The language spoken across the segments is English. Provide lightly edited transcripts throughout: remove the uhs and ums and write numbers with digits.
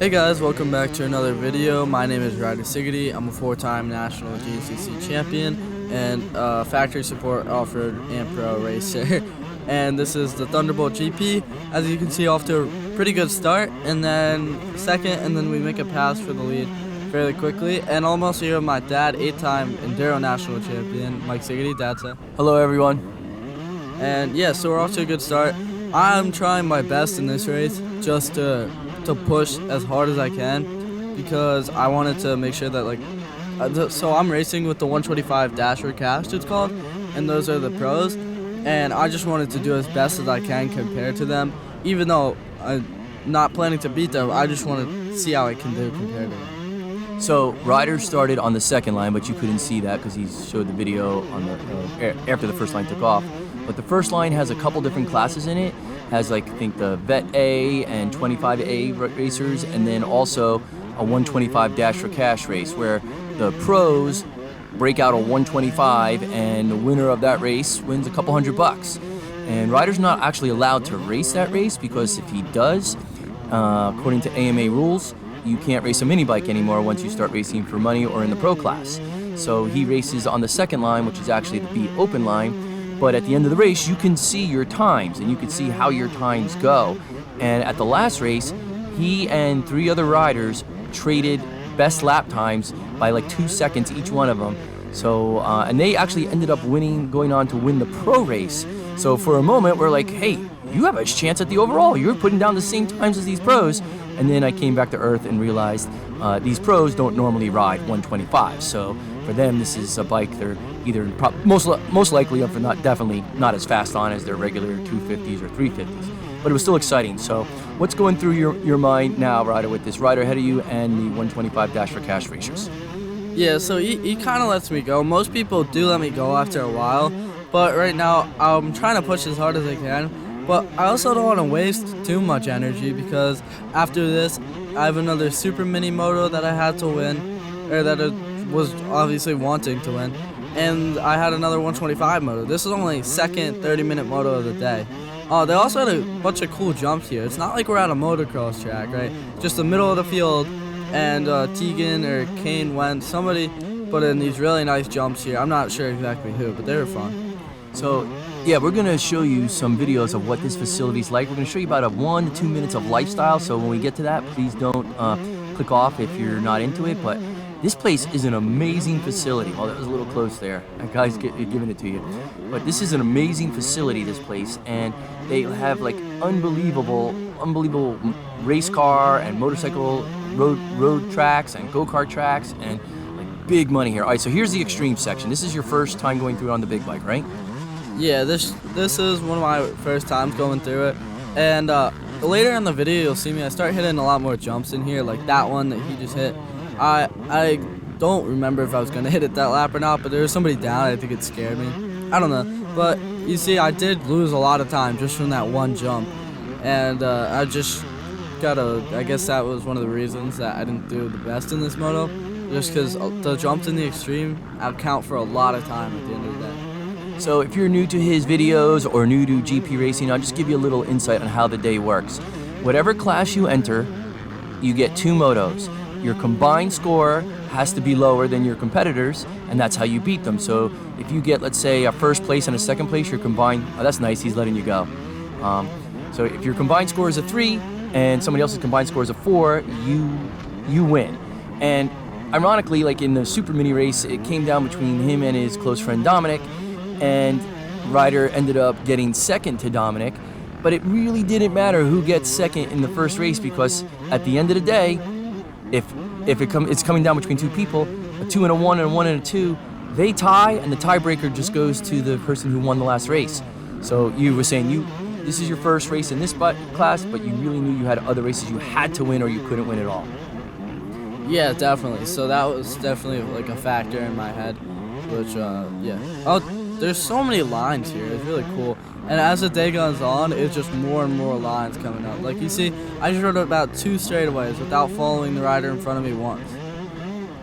Hey guys, welcome back to another video. My name is Ryder Sigety. I'm a 4-time national GCC champion and factory support off-road and pro racer. And this is the Thunderbolt GP. As you can see, off to a pretty good start, and then second, and then we make a pass for the lead fairly quickly. And almost here with my dad, 8-time Enduro national champion, Mike Sigety. Dad, say hello everyone. And yeah, so we're off to a good start. I'm trying my best in this race just to push as hard as I can, because I wanted to make sure that so I'm racing with the 125 dashboard cast, it's called, and those are the pros, and I just wanted to do as best as I can compared to them. Even though I'm not planning to beat them, I just want to see how I can do compared to them. So Ryder started on the second line, but you couldn't see that because he showed the video on the after the first line took off. But the first line has a couple different classes in it. Has I think the Vet A and 25A racers, and then also a 125 Dash for Cash race where the pros break out a 125 and the winner of that race wins a couple $100. And Ryder's not actually allowed to race that race, because if he does, according to AMA rules, you can't race a mini bike anymore once you start racing for money or in the pro class. So he races on the second line, which is actually the B open line. But at the end of the race, you can see your times, and you can see how your times go. And at the last race, he and 3 other riders traded best lap times by like 2 seconds each one of them. So, and they actually ended up winning, going on to win the pro race. So for a moment, we're like, hey, you have a chance at the overall. You're putting down the same times as these pros. And then I came back to earth and realized these pros don't normally ride 125. So for them, this is a bike they're either most likely, if not definitely, not as fast on as their regular 250s or 350s. But it was still exciting. So what's going through your mind now, Ryder, with this rider ahead of you and the 125 Dash for Cash racers? Yeah, so he kind of lets me go. Most people do let me go after a while, but right now I'm trying to push as hard as I can. But I also don't want to waste too much energy, because after this, I have another super mini moto that I had to win, or that I was obviously wanting to win, and I had another 125 moto. This is only second 30-minute moto of the day. They also had a bunch of cool jumps here. It's not like we're at a motocross track, right? Just the middle of the field, and Tegan or Kane went. Somebody put in these really nice jumps here. I'm not sure exactly who, but they were fun. So yeah, we're going to show you some videos of what this facility is like. We're going to show you about 1 to 2 minutes of lifestyle. So when we get to that, please don't click off if you're not into it. But this place is an amazing facility. Well, that was a little close there. That guy's giving it to you. But this is an amazing facility, this place. And they have like unbelievable race car and motorcycle road tracks and go-kart tracks, and like big money here. All right, so here's the extreme section. This is your first time going through it on the big bike, right? Yeah, this is one of my first times going through it, and later in the video you'll see me, I start hitting a lot more jumps in here, like that one that he just hit. I don't remember if I was going to hit it that lap or not, but there was somebody down. I think it scared me. I don't know, but you see, I did lose a lot of time just from that one jump, and I guess that was one of the reasons that I didn't do the best in this moto, just because the jumps in the extreme account for a lot of time at the end of the day. So if you're new to his videos or new to GP racing, I'll just give you a little insight on how the day works. Whatever class you enter, you get 2 motos. Your combined score has to be lower than your competitors, and that's how you beat them. So if you get, let's say, a first place and a second place, your combined, oh, that's nice, he's letting you go. So if your combined score is a 3 and somebody else's combined score is a 4, you win. And ironically, like in the super mini race, it came down between him and his close friend Dominic, and Ryder ended up getting second to Dominic. But it really didn't matter who gets second in the first race, because at the end of the day, if it's coming down between 2 people, a 2 and a 1 and a 1 and a 2, they tie, and the tiebreaker just goes to the person who won the last race. So you were saying this is your first race in this class, but you really knew you had other races you had to win or you couldn't win at all. Yeah, definitely. So that was definitely like a factor in my head, which yeah. Oh, there's so many lines here. It's really cool. And as the day goes on, it's just more and more lines coming up. Like you see, I just rode about 2 straightaways without following the rider in front of me once.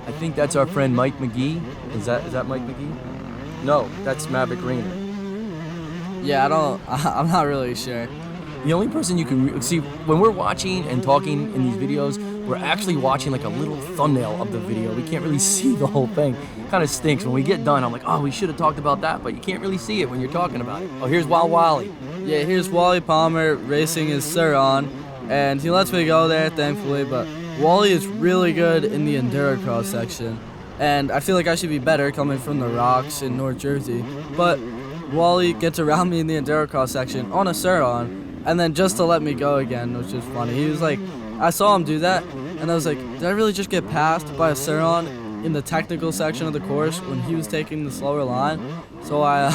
I think that's our friend Mike McGee. Is that Mike McGee? No, that's Maverick Rayner. Yeah, I'm not really sure. The only person you can see when we're watching and talking in these videos, we're actually watching like a little thumbnail of the video. We can't really see the whole thing. Kind of stinks. When we get done, I'm like, oh, we should have talked about that, but you can't really see it when you're talking about it. Oh, here's Wild Wally. Yeah, here's Wally Palmer racing his Sur-On, and he lets me go there, thankfully, but Wally is really good in the Endurocross section, and I feel like I should be better coming from the rocks in North Jersey, but Wally gets around me in the Endurocross section on a Sur-On, and then just to let me go again, which is funny. He was like, I saw him do that, and I was like, did I really just get passed by a Sur-On in the technical section of the course when he was taking the slower line? So I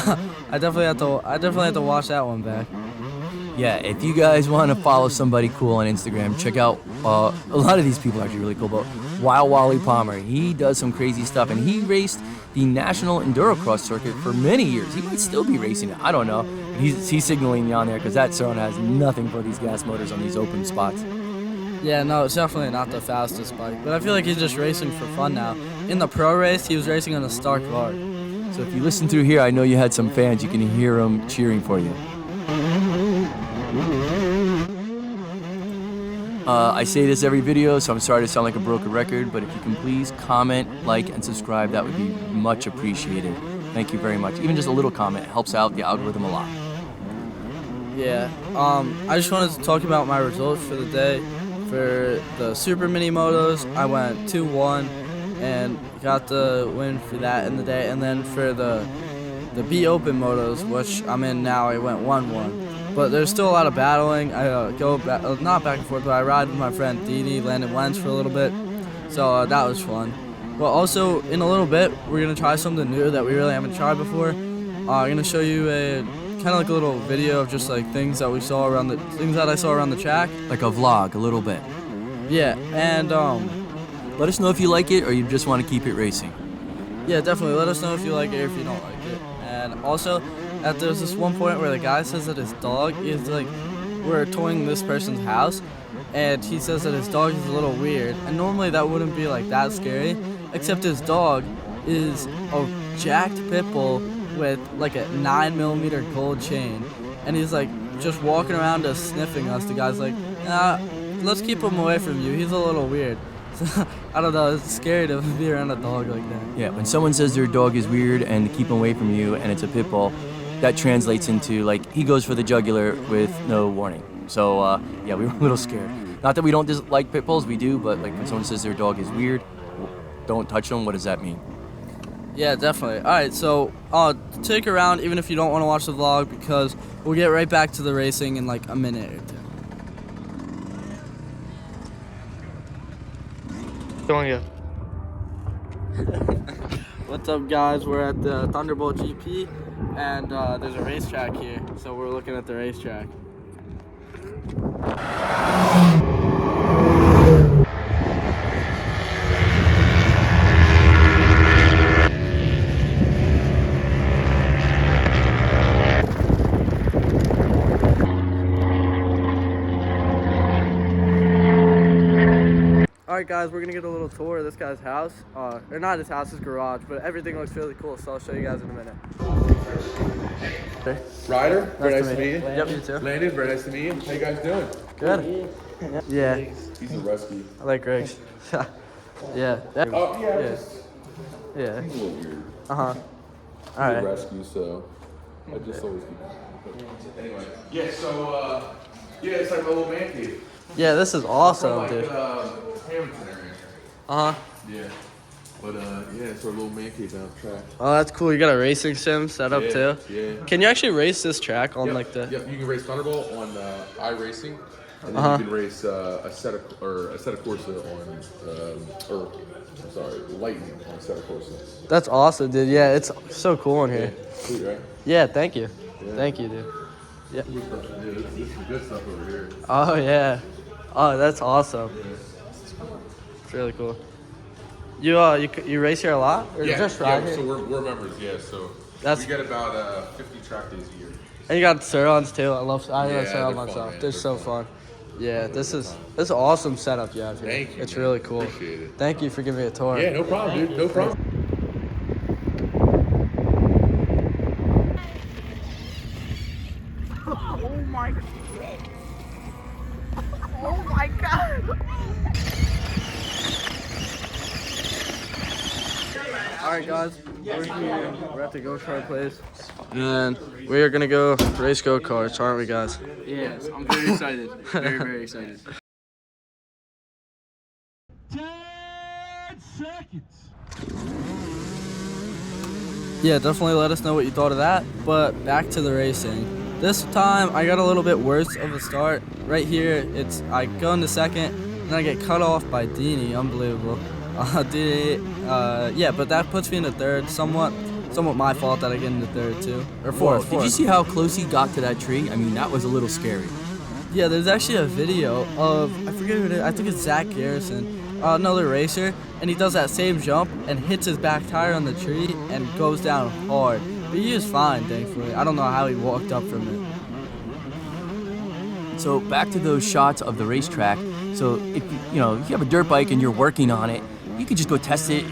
definitely had to watch that one back. Yeah, if you guys want to follow somebody cool on Instagram, check out a lot of these people are actually really cool, but Wild Wally Palmer, he does some crazy stuff, and he raced the National Endurocross circuit for many years. He might still be racing it, I don't know. He's signaling me on there because that Sur-On has nothing for these gas motors on these open spots. Yeah, no, it's definitely not the fastest bike, but I feel like he's just racing for fun now. In the pro race, he was racing on a Stark Varg. So if you listen through here, I know you had some fans. You can hear them cheering for you. I say this every video, so I'm sorry to sound like a broken record, but if you can please comment, like, and subscribe, that would be much appreciated. Thank you very much. Even just a little comment helps out the algorithm a lot. Yeah, I just wanted to talk about my results for the day. For the Super Mini Motos, I went 2-1 and got the win for that in the day. And then for the B Open Motos, which I'm in now, I went 1-1. But there's still a lot of battling. I go back, not back and forth, but I ride with my friend Dee Landon Wentz for a little bit. So that was fun. But also, in a little bit, we're going to try something new that we really haven't tried before. I'm going to show you a kind of like a little video of just like things that I saw around the track. Like a vlog, a little bit. Yeah, and let us know if you like it or you just want to keep it racing. Yeah, definitely. Let us know if you like it or if you don't like it. And also, there's this one point where the guy says that his dog is like, we're touring this person's house, and he says that his dog is a little weird. And normally that wouldn't be like that scary, except his dog is a jacked pit bull with like a 9mm gold chain, and he's like just walking around us sniffing us. The guy's like, let's keep him away from you, he's a little weird. So, I don't know, it's scary to be around a dog like that. Yeah, when someone says their dog is weird and to keep him away from you and it's a pit bull, that translates into like he goes for the jugular with no warning. So yeah, we were a little scared. Not that we don't dislike pit bulls, we do, but like when someone says their dog is weird, don't touch them, what does that mean? Yeah, definitely. Alright, so stick around even if you don't want to watch the vlog, because we'll get right back to the racing in like a minute or two. What's up, guys? We're at the Thunderbolt GP, and there's a racetrack here, so we're looking at the racetrack. Alright guys, we're gonna get a little tour of this guy's house. Or not his house, his garage, but everything looks really cool, so I'll show you guys in a minute. Ryder, very nice to meet you. Yep, you too. Landon, very nice to meet you. How you guys doing? Good. Yeah. He's a rescue. I like Greg's. Yeah. Oh, yeah. Yeah. Just, Yeah. he's a little weird. Uh-huh. He's a Alright. rescue, so I just always keep Anyway. Yeah, so, yeah, it's like a little man cave. Yeah, this is awesome, From, like, dude. Hamilton area. Uh-huh. Yeah. But, yeah, it's our little man cave down the track. Oh, that's cool. You got a racing sim set up too? Yeah. Can you actually race this track on like the... Yep, you can race Thunderbolt on iRacing, and then you can race a set of Corsa on, Lightning on a set of Corsa. That's awesome, dude. Yeah, it's so cool in here. Sweet, right? Yeah, thank you. Yeah. Thank you, dude. Yeah. Dude, this is good stuff over here. Oh, yeah. Oh, that's awesome. It's really cool. You race here a lot? Or just ride here? So we're members, so That's- we get about 50 track days a year. And you got Sur-Ons too. I love Sur-On they're myself. fun, They're so fun. Yeah, this is an awesome setup you have here. Thank you, It's man. really cool. Appreciate it. Thank you for giving me a tour. Yeah, no problem, dude. No problem. Oh my god. Oh my god. Alright guys, we're here, we're at the go-kart place, and we are gonna go race go-karts, aren't we guys? Yes, I'm very excited. Very, very excited. 10 seconds. Yeah, definitely let us know what you thought of that, but back to the racing. This time, I got a little bit worse of a start. Right here, I go into second, and I get cut off by Deanie, unbelievable. Yeah, but that puts me into third, somewhat my fault that I get into third too, or fourth. Did you see how close he got to that tree? I mean, that was a little scary. Yeah, there's actually a video of, I forget who it is, I think it's Zach Garrison, another racer, and he does that same jump and hits his back tire on the tree and goes down hard. But he is fine, thankfully. I don't know how he walked up from it. So back to those shots of the racetrack. So if you have a dirt bike and you're working on it, you could just go test it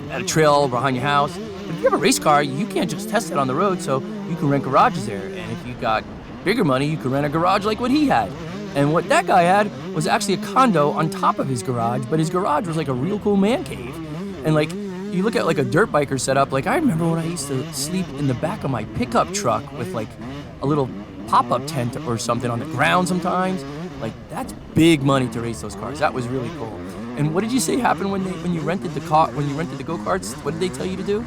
at a trail behind your house. But if you have a race car, you can't just test it on the road, so you can rent garages there. And if you got bigger money, you could rent a garage like what he had. And what that guy had was actually a condo on top of his garage, but his garage was like a real cool man cave. And like, you look at like a dirt biker setup, like I remember when I used to sleep in the back of my pickup truck with like a little pop-up tent or something on the ground sometimes. Like, that's big money to race those cars. That was really cool. And what did you say happened when you rented the go-karts? What did they tell you to do?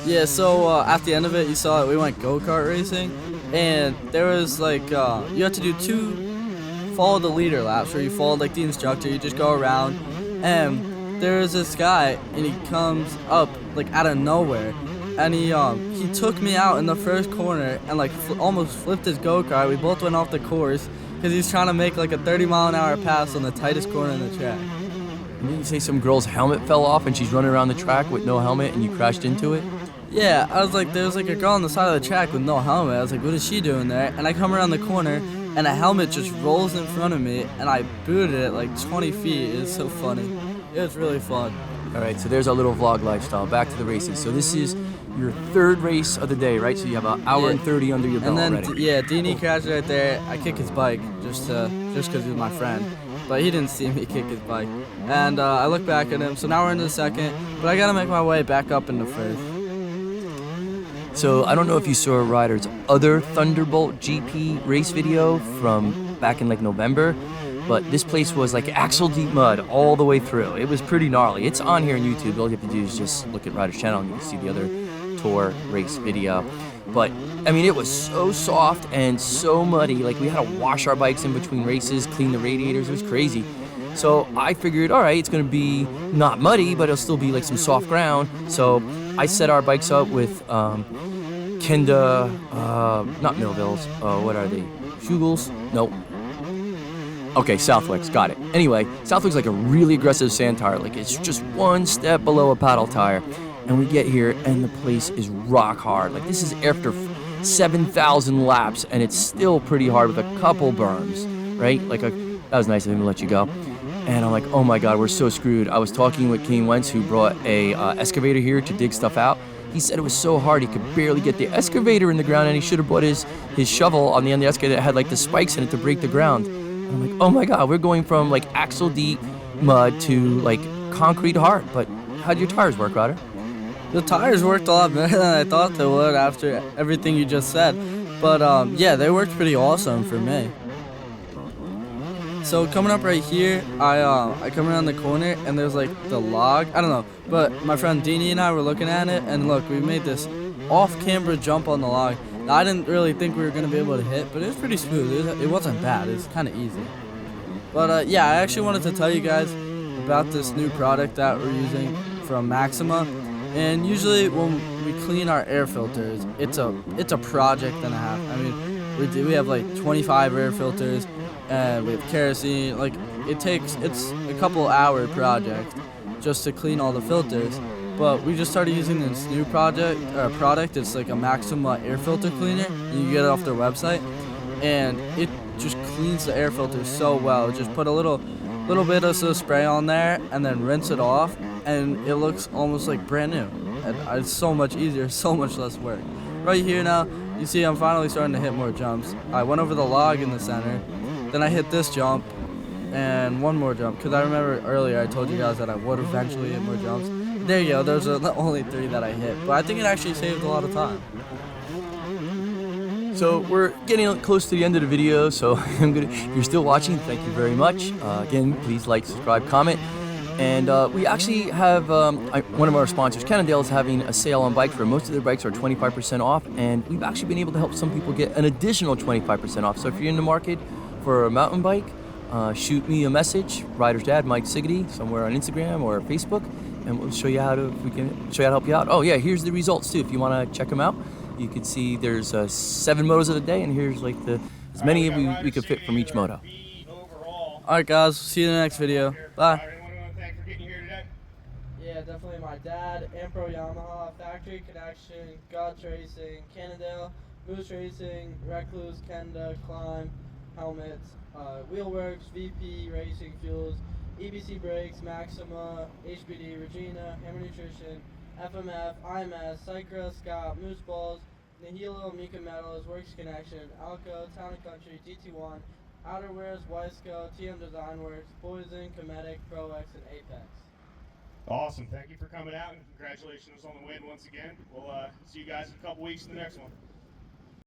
Yeah, so at the end of it, you saw that we went go-kart racing, and there was like, you have to do 2 follow the leader laps, where you follow like the instructor, you just go around, and there was this guy, and he comes up like out of nowhere, and he took me out in the first corner, and like almost flipped his go-kart. We both went off the course, because he's trying to make like a 30-mile-an-hour pass on the tightest corner in the track. And didn't you say some girl's helmet fell off and she's running around the track with no helmet and you crashed into it? Yeah, I was like, there was like a girl on the side of the track with no helmet. I was like, what is she doing there? And I come around the corner, and a helmet just rolls in front of me, and I booted it like 20 feet. It was so funny. It was really fun. All right, so there's our little vlog lifestyle. Back to the races. So this is your 3rd race of the day, right? So you have an hour and 30 under your belt already. And then, Deanie crashed right there. I kick his bike just because he was my friend. But he didn't see me kick his bike. And I look back at him. So now we're into the second. But I got to make my way back up into first. So I don't know if you saw Ryder's other Thunderbolt GP race video from back in like November, but this place was like axle deep mud all the way through. It was pretty gnarly. It's on here on YouTube. All you have to do is just look at Ryder's channel and you can see the other TOR race video. But I mean, it was so soft and so muddy. Like, we had to wash our bikes in between races, clean the radiators. It was crazy. So I figured, all right, it's gonna be not muddy, but it'll still be like some soft ground. So I set our bikes up with Kenda, not Millvilles, what are they? Schugels? Nope. Okay, Southwick's, got it. Anyway, Southwick's like a really aggressive sand tire. Like, it's just one step below a paddle tire. And we get here, and the place is rock hard. Like, this is after 7,000 laps, and it's still pretty hard with a couple berms, right? Like, that was nice of him to let you go. And I'm like, oh my God, we're so screwed. I was talking with Kane Wentz, who brought a excavator here to dig stuff out. He said it was so hard, he could barely get the excavator in the ground, and he should have brought his shovel on the end of the excavator that had like the spikes in it to break the ground. And I'm like, oh my God, we're going from like axle deep mud to like concrete hard. But how'd your tires work, Ryder? The tires worked a lot better than I thought they would after everything you just said. But yeah, they worked pretty awesome for me. So coming up right here, I come around the corner, and there's like the log. I don't know, but my friend Deanie and I were looking at it, and look, we made this off-camera jump on the log. Now, I didn't really think we were gonna be able to hit, but it was pretty smooth. It wasn't bad. It was kind of easy. But yeah, I actually wanted to tell you guys about this new product that we're using from Maxima. And usually when we clean our air filters, it's a project and a half. I mean, we have like 25 air filters, and we have kerosene. Like, it's a couple hour project just to clean all the filters. But we just started using this new product. It's like a Maxima air filter cleaner. You can get it off their website, and it just cleans the air filters so well. Just put a little bit of spray on there, and then rinse it off, and it looks almost like brand new. And it's so much easier, so much less work. Right here now, you see I'm finally starting to hit more jumps. I went over the log in the center, then I hit this jump, and one more jump, because I remember earlier I told you guys that I would eventually hit more jumps. There you go. Those are the only 3 that I hit, but I think it actually saved a lot of time. So we're getting close to the end of the video, so if you're still watching, thank you very much. Again, please like, subscribe, comment. And we actually have one of our sponsors, Cannondale, is having a sale on bikes where most of their bikes are 25% off, and we've actually been able to help some people get an additional 25% off. So if you're in the market for a mountain bike, shoot me a message, Ryder's dad, Mike Sigety, somewhere on Instagram or Facebook, and we'll show you how to help you out. Oh yeah, here's the results too. If you want to check them out, you can see there's 7 motos of the day, and here's like as many as we could fit from each moto. All right, guys. See you in the next video. Bye. Yeah, definitely my dad, Ampro Yamaha, Factory Connection, Guts Racing, Cannondale, Mousse Racing, Recluse, Kenda, Climb, Helmets, Wheelworks, VP Racing Fuels, EBC Brakes, Maxima, HBD, Regina, Hammer Nutrition, FMF, IMS, Cycra, Scott, Moose Balls, Nihilo, Mika Metals, Worx Connection, Alco, Town & Country, GT1, Outerwears, Wiseco, TM Designworks, Poison, Cometic, ProX, and Apex. Awesome. Thank you for coming out, and congratulations on the win once again. We'll see you guys in a couple weeks in the next one.